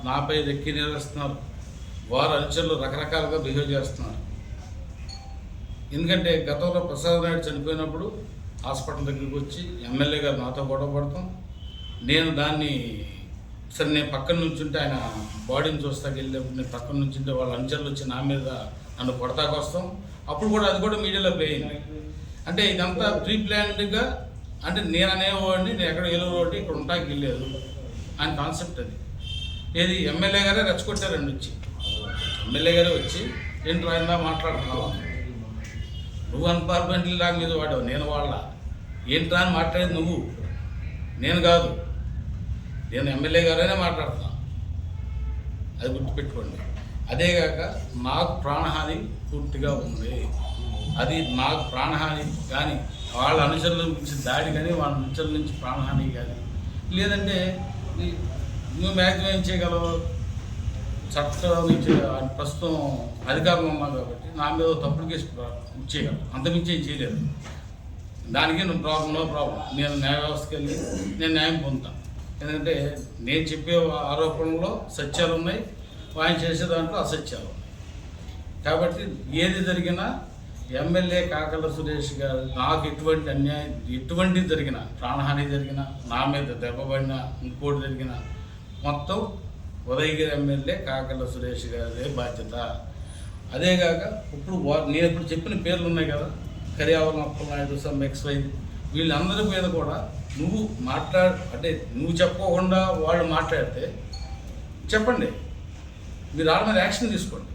నాపై రెక్కి నిర్వహిస్తున్నారు. వారు అనుచరులు రకరకాలుగా బిహేవ్ చేస్తున్నారు. ఎందుకంటే గతంలో ప్రసాద్ నాయుడు చనిపోయినప్పుడు హాస్పిటల్ దగ్గరికి వచ్చి ఎమ్మెల్యే గారు నాతో గొడవ పడతాం. నేను దాన్ని సరే నేను పక్కన నుంచి ఉంటే ఆయన బాడీని చూస్తాకి వెళ్ళినప్పుడు నేను పక్కన నుంచి ఉంటే వాళ్ళ అనుచరులు వచ్చి నా మీద నన్ను కొడతాకు వస్తాం. అప్పుడు కూడా అది కూడా మీడియాలో ప్లే అయింది. అంటే ఇదంతా ప్రీ ప్లాన్డ్గా, అంటే నేను అనేవాడిని నేను ఎక్కడ వెళ్ళేవాడి ఇక్కడ ఉంటాకి వెళ్ళలేదు ఆయన కాన్సెప్ట్ అది. ఏది ఎమ్మెల్యే గారే రెచ్చగొట్టారండి వచ్చి. ఎమ్మెల్యే గారే వచ్చి ఏంటి రాయిందా మాట్లాడుతున్నావా, నువ్వు అన్పార్లమెంటరీ లాగా మీద వాడావు, నేను వాళ్ళ ఏంట్రా అని మాట్లాడేది నువ్వు, నేను కాదు. నేను ఎమ్మెల్యే గారైనా మాట్లాడుతున్నా, అది గుర్తుపెట్టుకోండి. అదేగాక నాకు ప్రాణహాని పూర్తిగా ఉంది. అది నాకు ప్రాణహాని కానీ వాళ్ళ అనుచరుల నుంచి దాడి కానీ వాళ్ళ అనుచరుల నుంచి ప్రాణహాని కానీ లేదంటే నువ్వు మ్యాక్సిమం ఏం చేయగలవు, చట్టం నుంచి ప్రస్తుతం అధికారంలో ఉన్నావు కాబట్టి నా మీద తప్పుడు కేసు చేయగలవు, అంతమించి ఏం చేయలేదు. దానికి నో ప్రాబ్లం. నేను న్యాయ వ్యవస్థకి వెళ్ళి నేను న్యాయం పొందుతాను. ఎందుకంటే నేను చెప్పే ఆరోపణలో సత్యాలు ఉన్నాయి, ఆయన చేసే దాంట్లో అసత్యాలు ఉన్నాయి. కాబట్టి ఏది జరిగినా ఎమ్మెల్యే కాకల సురేష్ గారు నాకు ఎటువంటి అన్యాయం ఎటువంటి జరిగినా, ప్రాణహాని జరిగినా, నా మీద దెబ్బపడినా, ఇంకోటి జరిగినా మొత్తం ఉదయగిరి ఎమ్మెల్యే కాకల సురేష్ గారిదే బాధ్యత. అదేగాక ఇప్పుడు నేను ఇప్పుడు చెప్పిన పేర్లు ఉన్నాయి కదా, కర్యావరం అప్పలనాయుడు, సమ్ XY, వీళ్ళందరి మీద కూడా నువ్వు అంటే నువ్వు చెప్పకుండా వాళ్ళు మాట్లాడితే చెప్పండి, మీరు వాళ్ళ మీద యాక్షన్ తీసుకోండి.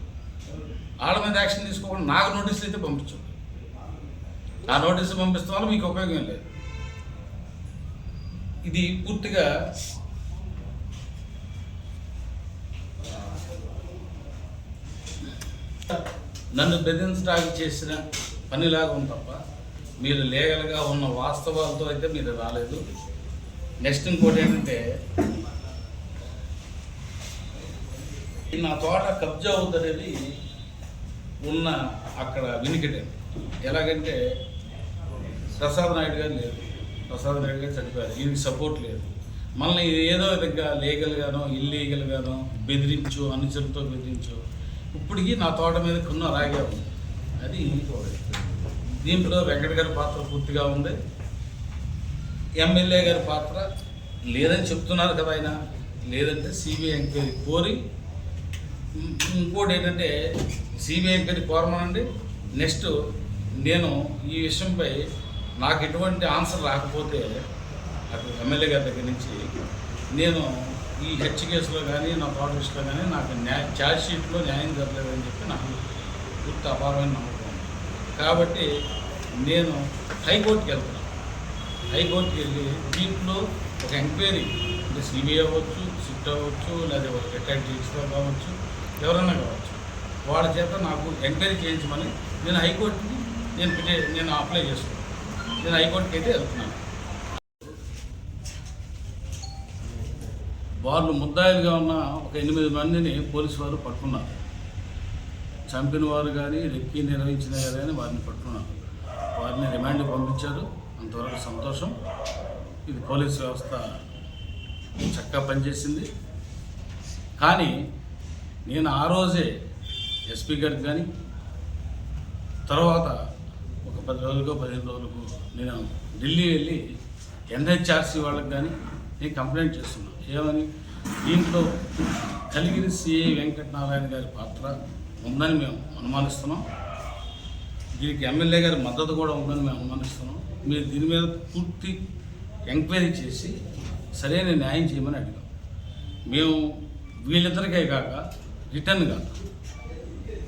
వాళ్ళ మీద యాక్షన్ తీసుకోకుండా నాకు నోటీసులు అయితే పంపించండి. ఆ నోటీసులు పంపిస్తాం వల్ల మీకు ఉపయోగం లేదు. ఇది పూర్తిగా నన్ను బెదిరించడానికి చేసిన పనిలాగా ఉంది తప్ప మీరు లీగల్గా ఉన్న వాస్తవాలతో అయితే మీరు రాలేదు. నెక్స్ట్ ఇంకోటి ఏంటంటే నా తోట కబ్జా అవుతుందనేది ఉన్న అక్కడ వినికిడే. ఎలాగంటే ప్రసాద్ నాయుడు గారు లేదు, ప్రసాద్ నాయుడు గారు చనిపోయారు, ఈయనకి సపోర్ట్ లేదు. మళ్ళీ ఏదో విధంగా లీగల్గానో ఇల్లీగల్గానో బెదిరించు, అనుచరులతో బెదిరించు, ఇప్పటికీ నా తోట మీద కొన్న రాగే ఉంది. అది దీంట్లో వెంకట గారి పాత్ర పూర్తిగా ఉంది. ఎమ్మెల్యే గారి పాత్ర లేదని చెప్తున్నారు కదా ఆయన, లేదంటే సిబిఐ ఎంక్వైరీ కోరి, ఇంకోటి ఏంటంటే సిబిఐ ఎంక్వైరీ కోరమనండి. నెక్స్ట్ నేను ఈ విషయంపై నాకు ఎటువంటి ఆన్సర్ రాకపోతే అటు ఎమ్మెల్యే గారి దగ్గర నుంచి నేను ఈ హెచ్ కేసులో కానీ నా తోట విషయంలో కానీ నాకు ఛార్జ్ షీట్లో న్యాయం జరగలేదని చెప్పి నాకు పూర్తి అపారమైన నమ్మకం ఉంది. కాబట్టి నేను హైకోర్టుకి వెళ్తున్నాను. హైకోర్టుకి వెళ్ళి దీంట్లో ఒక ఎంక్వైరీ, అంటే సిబిఐ అవ్వచ్చు, సిట్ అవ్వచ్చు, లేదా రిటైర్డ్ జడ్జిగా కావచ్చు, ఎవరైనా కావచ్చు, వాళ్ళ చేత నాకు ఎంక్వైరీ చేయించమని నేను హైకోర్టుకి నేను అప్లై చేసుకున్నాను. నేను హైకోర్టుకి అయితే వెళ్తున్నాను. వాళ్ళు ముద్దాయిలుగా ఉన్న ఒక 8 మందిని పోలీసు వారు పట్టుకున్నారు. చంపిన వారు కానీ రెక్కి నిర్వహించిన కానీ వారిని పట్టుకున్నారు. వారిని రిమాండ్కి పంపించారు. అంతవరకు సంతోషం. ఇది పోలీసు వ్యవస్థ చక్కగా పనిచేసింది. కానీ నేను ఆ రోజే ఎస్పీ గారికి కానీ తర్వాత ఒక 10 రోజులకో 15 రోజులకు నేను ఢిల్లీ వెళ్ళి NHRC వాళ్ళకి కానీ నేను కంప్లైంట్ చేస్తున్నాను. ఏమని, దీంట్లో కలిగిరి సిఐ వెంకటనారాయణ గారి పాత్ర ఉందని మేము అనుమానిస్తున్నాం. దీనికి ఎమ్మెల్యే గారి మద్దతు కూడా ఉందని మేము అనుమానిస్తున్నాం. మీరు దీని మీద పూర్తి ఎంక్వైరీ చేసి సరైన న్యాయం చేయమని అడిగాం. మేము వీళ్ళిద్దరికే కాక రిటర్న్గా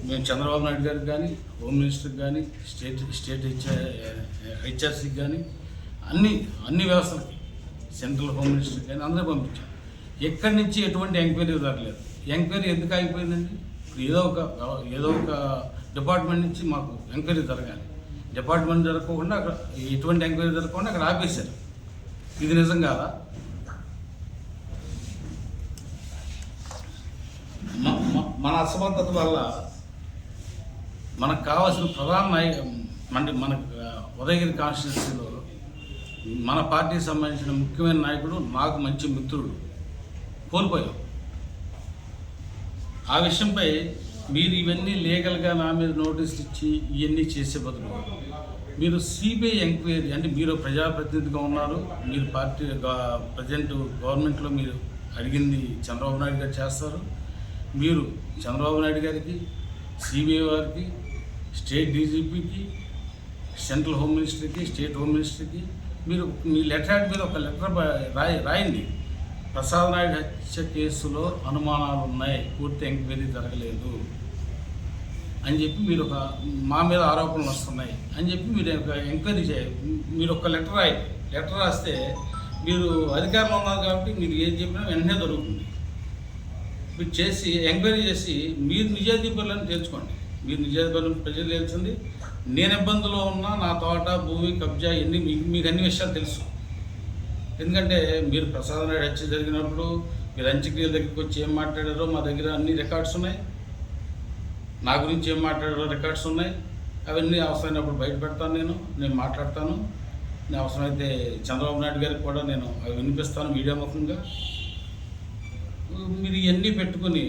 మేము చంద్రబాబు నాయుడు గారికి కానీ, హోమ్ మినిస్టర్కి కానీ, స్టేట్ హెచ్ఆర్సీకి కానీ అన్ని వ్యవస్థలకి, సెంట్రల్ హోమ్ మినిస్టర్కి కానీ అందరూ పంపించాం. ఎక్కడి నుంచి ఎటువంటి ఎంక్వైరీ జరగలేదు. ఎంక్వైరీ ఎందుకు ఆగిపోయిందండి? ఏదో ఒక డిపార్ట్మెంట్ నుంచి మాకు ఎంక్వైరీ జరగాలి. డిపార్ట్మెంట్ జరగకుండా అక్కడ ఎటువంటి ఎంక్వైరీ జరగకుండా అక్కడ ఆపేశారు. ఇది నిజం కాదా? మన అసమర్థత వల్ల మనకు కావాల్సిన ప్రధాన మనకు ఉదయగిరి కాన్స్టిట్యున్సీలో మన పార్టీకి సంబంధించిన ముఖ్యమైన నాయకుడు, నాకు మంచి మిత్రుడు కోల్పోయాం. ఆ విషయంపై మీరు ఇవన్నీ లీగల్గా నా మీద నోటీసులు ఇచ్చి ఇవన్నీ చేసే బదులు మీరు సిబిఐ ఎంక్వైరీ, అంటే మీరు ప్రజాప్రతినిధిగా ఉన్నారు, మీరు పార్టీ ప్రజెంట్ గవర్నమెంట్లో మీరు అడిగింది చంద్రబాబు నాయుడు గారు చేస్తారు. మీరు చంద్రబాబు నాయుడు గారికి, సిబిఐ వారికి, స్టేట్ డీజీపీకి, సెంట్రల్ హోమ్ మినిస్టర్కి, స్టేట్ హోమ్ మినిస్టర్కి మీరు మీ లెటర్ మీద ఒక లెటర్ రాయండి. ప్రసాద్ నాయుడు హత్య కేసులో అనుమానాలు ఉన్నాయి, పూర్తి ఎంక్వైరీ జరగలేదు అని చెప్పి మీరు మా మీద ఆరోపణలు వస్తున్నాయి అని చెప్పి మీరు ఒక ఎంక్వైరీ మీరు ఒక లెటర్ రాయండి. లెటర్ రాస్తే మీరు అధికారంలో ఉన్నారు కాబట్టి మీకు ఏం చెప్పినా వెంటనే దొరుకుతుంది. మీరు చేసి ఎంక్వైరీ చేసి మీరు నిజాయితీ పనులను తెలుసుకోండి. మీరు నిజాయితీ పనులు ప్రజలు తెలిసింది. నేను ఇబ్బందులో ఉన్నా నా తోట, భూమి కబ్జా ఇవన్నీ మీకు అన్ని విషయాలు తెలుసు. ఎందుకంటే మీరు ప్రసాద్ నాయుడు హత్య జరిగినప్పుడు మీరు అంత్యక్రియల దగ్గరికి వచ్చి ఏం మాట్లాడారో మా దగ్గర అన్ని రికార్డ్స్ ఉన్నాయి. నా గురించి ఏం మాట్లాడారో రికార్డ్స్ ఉన్నాయి. అవన్నీ అవసరమైనప్పుడు బయట పెడతాను, నేను మాట్లాడతాను. నేను అవసరమైతే చంద్రబాబు నాయుడు గారికి కూడా నేను అవి వినిపిస్తాను మీడియా ముఖంగా. మీరు ఇవన్నీ పెట్టుకుని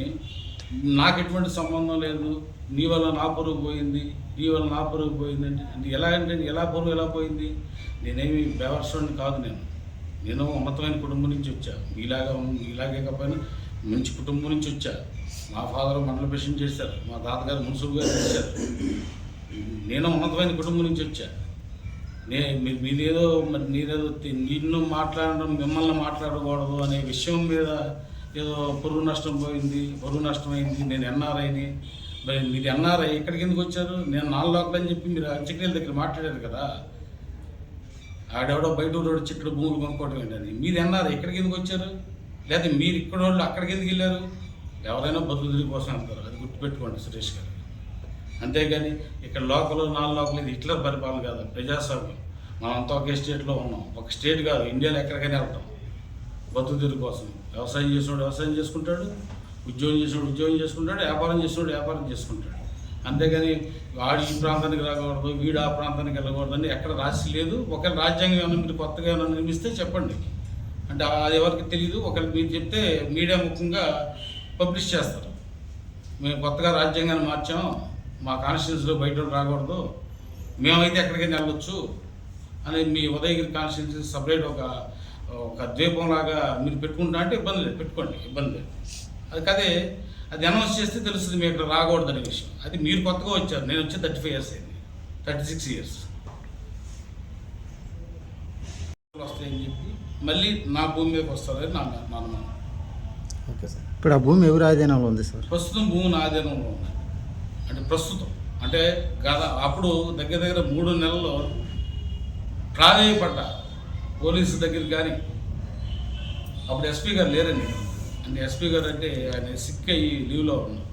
నాకు ఎటువంటి సంబంధం లేదు, నీ వల్ల నా పరువు పోయింది, నీ వల్ల నా పరువు పోయింది అంటే ఎలా పరువు ఎలా పోయింది? నేనేమి బేవర్సోడిని కాదు. నేను ఉన్నతమైన కుటుంబం నుంచి వచ్చా. ఇలాగే కాకపోయినా మంచి కుటుంబం నుంచి వచ్చా. మా ఫాదర్ మండల ప్రెసిడెంట్ చేశారు, మా తాతగారు మున్సిపల్ గారు చేశారు. నేను ఉన్నతమైన కుటుంబం నుంచి వచ్చా. మీరేదో నిన్ను మాట్లాడడం, మిమ్మల్ని మాట్లాడకూడదు అనే విషయం మీద ఏదో పరువు నష్టమైంది. నేను ఎన్ఆర్ఐని. మరి మీరు ఎన్ఆర్ఐ ఇక్కడికి ఎందుకు వచ్చారు? నేను 4 లోకలు అని చెప్పి మీరు అంత్యక్రియల దగ్గర మాట్లాడారు కదా. ఆడెవడో బయట రోడ్డు చిక్కడ భూములు కొనుక్కోవడం ఏంటని. మీరు ఎన్ఆర్ఐ ఇక్కడికి ఎందుకు వచ్చారు? లేదా మీరు ఇక్కడ వాళ్ళు అక్కడికి ఎందుకు వెళ్ళారు? ఎవరైనా బతుకుదిరి కోసం వెళ్తారు, అది గుర్తుపెట్టుకోండి సురేష్ గారు. అంతేగాని ఇక్కడ 4 లోకలు ఇది హిట్లర్ పరిపాలన కాదు, ప్రజాస్వామ్యం. మనమంతా ఒకే స్టేట్లో ఉన్నాం. ఒక స్టేట్ కాదు, ఇండియాలో ఎక్కడికైనా వెళ్తాం బతుకుదిరి కోసం. వ్యవసాయం చేసినోడు వ్యవసాయం చేసుకుంటాడు, ఉద్యోగం చేసినోడు ఉద్యోగం చేసుకుంటాడు, వ్యాపారం చేసినోడు వ్యాపారం చేసుకుంటాడు. అంతేగాని వాడు ఈ ప్రాంతానికి రాకూడదు, వీడు ఆ ప్రాంతానికి వెళ్ళకూడదని ఎక్కడ రాసి లేదు. ఒకవేళ రాజ్యాంగం ఏమైనా మీరు కొత్తగా ఏమైనా నిర్మిస్తే చెప్పండి. అంటే అది ఎవరికి తెలియదు. ఒకవేళ మీరు చెప్తే మీడియా ముఖ్యంగా పబ్లిష్ చేస్తారు. మేము కొత్తగా రాజ్యాంగాన్ని మార్చాం, మా కాన్స్టిట్యూన్సీలో బయట రాకూడదు, మేమైతే ఎక్కడికైనా వెళ్ళొచ్చు అని మీ ఉదయగిరి కాన్స్టిట్యూన్సీ సపరేట్ ఒక ద్వీపంలాగా మీరు పెట్టుకుంటా అంటే ఇబ్బంది లేదు, పెట్టుకోండి, ఇబ్బంది లేదు. అది కదే అది అనౌన్స్ చేస్తే తెలుస్తుంది మీకు ఇక్కడ రాకూడదు అనే విషయం. అది మీరు కొత్తగా వచ్చారు, నేను వచ్చి 35 years అయింది, 36 years వస్తాయని చెప్పి మళ్ళీ నా భూమి మీదకి వస్తారని నా అనుమానం. Okay sir. ఇప్పుడు ఆ భూమి ఎవరి ఆధీనంలో ఉంది సార్? ప్రస్తుతం భూమి నా ఆధీనంలో ఉంది. అంటే ప్రస్తుతం అంటే అప్పుడు దగ్గర 3 నెలల్లో ప్రాధాన్యపడ్డా పోలీసు దగ్గర. కానీ అప్పుడు ఎస్పీ గారు లేరండి. అంటే ఎస్పీ గారు అంటే ఆయన సిక్ అయ్యి లీవ్లో ఉన్నారు.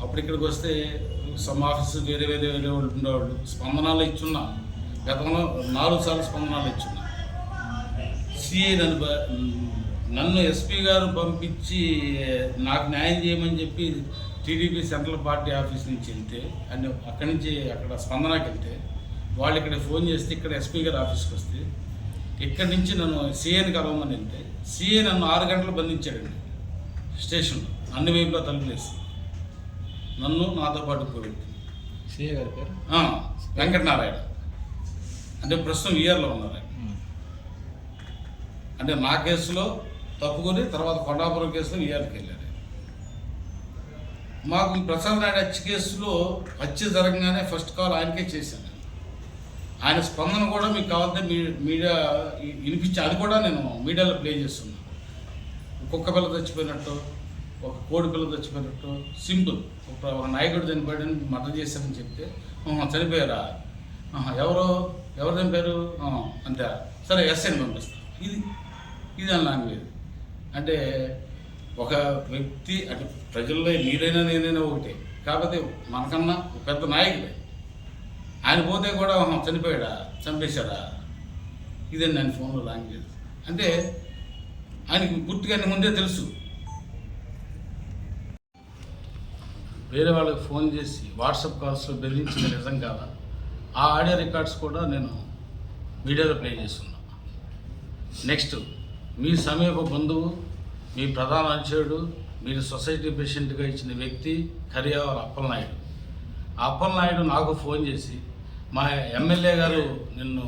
అప్పుడు ఇక్కడికి వస్తే సమ్ ఆఫీసర్ వేరే వాళ్ళు ఉండేవాళ్ళు. స్పందనాలు ఇచ్చున్నా, గతంలో 4 సార్లు స్పందనాలు ఇచ్చున్నా. సిఐ నన్ను ఎస్పీ గారు పంపించి నాకు న్యాయం చేయమని చెప్పి టీడీపీ సెంట్రల్ పార్టీ ఆఫీస్ నుంచి వెళ్తే, అండ్ అక్కడి నుంచి అక్కడ స్పందనకి వెళ్తే వాళ్ళు ఇక్కడ ఫోన్ చేస్తే ఇక్కడ ఎస్పీ గారు ఆఫీస్కి వస్తే ఇక్కడి నుంచి నన్ను సిఐని కలవమని వెళ్తే సిఐ నన్ను 6 గంటలు బంధించాడండి స్టేషన్లో, అన్ని వైపులా తలుపులేసి. నన్ను నాతో పాటు కోవిడ్ సిఐ గారి పేరు వెంకటనారాయణ. అంటే ప్రస్తుతం ఈఆర్లో ఉన్నారు. అంటే నా కేసులో తప్పుకొని తర్వాత కొండాపురం కేసులో ఈఆర్కి వెళ్ళారు. మాకు ప్రసాద్ నాయుడు హత్య కేసులో హత్య జరగగానే ఫస్ట్ కాల్ ఆయనకే చేశాను. ఆయన స్పందన కూడా మీకు కావాలంటే మీడియా వినిపించి అది కూడా నేను మీడియాలో ప్లే చేస్తున్నాను. కుక్క పిల్ల చచ్చిపోయినట్టు, ఒక కోడి పిల్ల చచ్చిపోయినట్టు, సింపుల్. ఒక నాయకుడు చనిపోయాడని మర్డర్ చేశారని చెప్తే చనిపోయారా, ఎవరు చనిపోయారు అంతే, సరే ఎస్ఐని పంపిస్తాను. ఇది అని లాంగ్వేజ్. అంటే ఒక వ్యక్తి అంటే ప్రజల్లో మీరైనా నేనైనా ఒకటే, కాకపోతే మనకన్నా పెద్ద నాయకుడే. ఆయన పోతే కూడా చనిపోయాడా, చంపేశాడా, ఇదండి ఆయన ఫోన్లో లాంగ్వేజ్. అంటే ఆయనకి పూర్తిగా ముందే తెలుసు. వేరే వాళ్ళకి ఫోన్ చేసి వాట్సాప్ కాల్స్లో బెదిరించిన నిజం కాదా, ఆ ఆడియో రికార్డ్స్ కూడా నేను మీడియాలో ప్లే చేస్తున్నా. నెక్స్ట్ మీ సమీప బంధువు, మీ ప్రధాన అనుచరుడు, మీరు సొసైటీ ప్రెసిడెంట్గా ఇచ్చిన వ్యక్తి కరియావర్ అప్పలనాయుడు. ఆ అప్పలనాయుడు నాకు ఫోన్ చేసి మా ఎమ్మెల్యే గారు నిన్ను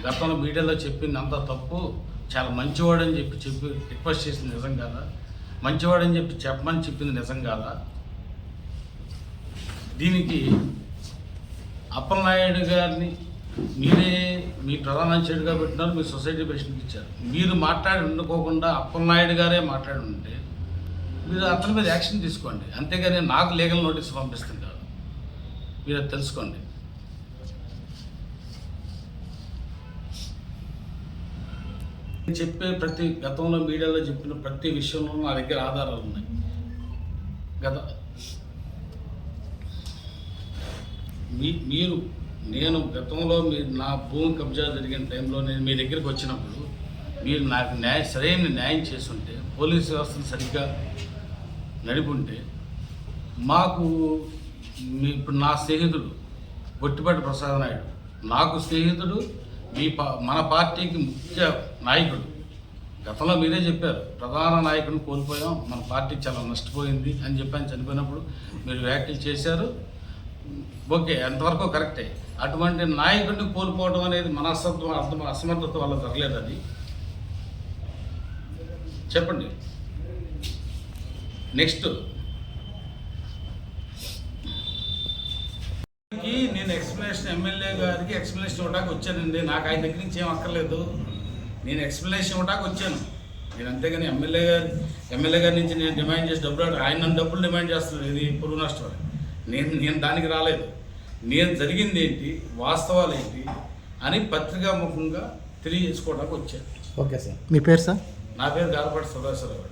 గతంలో మీడియాలో చెప్పింది అంత తప్పు, చాలా మంచివాడని చెప్పి రిక్వెస్ట్ చేసింది నిజం కాదా, మంచివాడని చెప్పమని చెప్పింది నిజం కాదా? దీనికి అప్పలనాయుడు గారిని మీరే మీ ప్రధాన చెడుగా పెట్టినారు, మీ సొసైటీ ప్రెసిడెంట్ ఇచ్చారు. మీరు మాట్లాడి ఉండుకోకుండా అప్పలనాయుడు గారే మాట్లాడి ఉంటే మీరు అతని మీద యాక్షన్ తీసుకోండి, అంతేగాని నాకు లీగల్ నోటీస్ పంపిస్తుంది కాదు. మీరు అది తెలుసుకోండి. చెప్పే ప్రతి గతంలో మీడియాలో చెప్పిన ప్రతి విషయంలో నా దగ్గర ఆధారాలు ఉన్నాయి. నేను గతంలో మీరు నా భూమి కబ్జా జరిగిన టైంలో నేను మీ దగ్గరికి వచ్చినప్పుడు మీరు నాకు సరైన న్యాయం చేస్తుంటే, పోలీసు వ్యవస్థను సరిగ్గా నడిపుంటే, మాకు ఇప్పుడు నా స్నేహితుడు బొట్టిపాటి ప్రసాద్ నాయుడు నాకు స్నేహితుడు, మన పార్టీకి ముఖ్య నాయకుడు. గతంలో మీరే చెప్పారు ప్రధాన నాయకుడిని కోల్పోయాం, మన పార్టీ చాలా నష్టపోయింది అని చెప్పని చనిపోయినప్పుడు మీరు వ్యాఖ్యలు చేశారు. ఓకే, ఎంతవరకు కరెక్టే. అటువంటి నాయకుడిని కోల్పోవడం అనేది మన అసమర్థత వల్ల జరగలేదు. అది చెప్పండి. నెక్స్ట్ నేను ఎమ్మెల్యే గారికి ఎక్స్ప్లెనేషన్ ఇవ్వడానికి వచ్చానండి. నాకు ఆయన దగ్గర నుంచి ఏం అక్కర్లేదు. నేను ఎక్స్ప్లెనేషన్ ఇవ్వడానికి వచ్చాను. నేను అంతేగాని ఎమ్మెల్యే గారి నుంచి నేను డిమాండ్ చేసి డబ్బులు ఆయన నన్ను డబ్బులు డిమాండ్ చేస్తున్నాను. ఇది పురుగు నష్టం. నేను దానికి రాలేదు. నేను జరిగింది ఏంటి, వాస్తవాలు ఏంటి అని పత్రికాముఖంగా తెలియజేసుకోవడానికి వచ్చాను. Okay sir. మీ పేరు సార్? నా పేరు గారపాటి సదాశివరావు.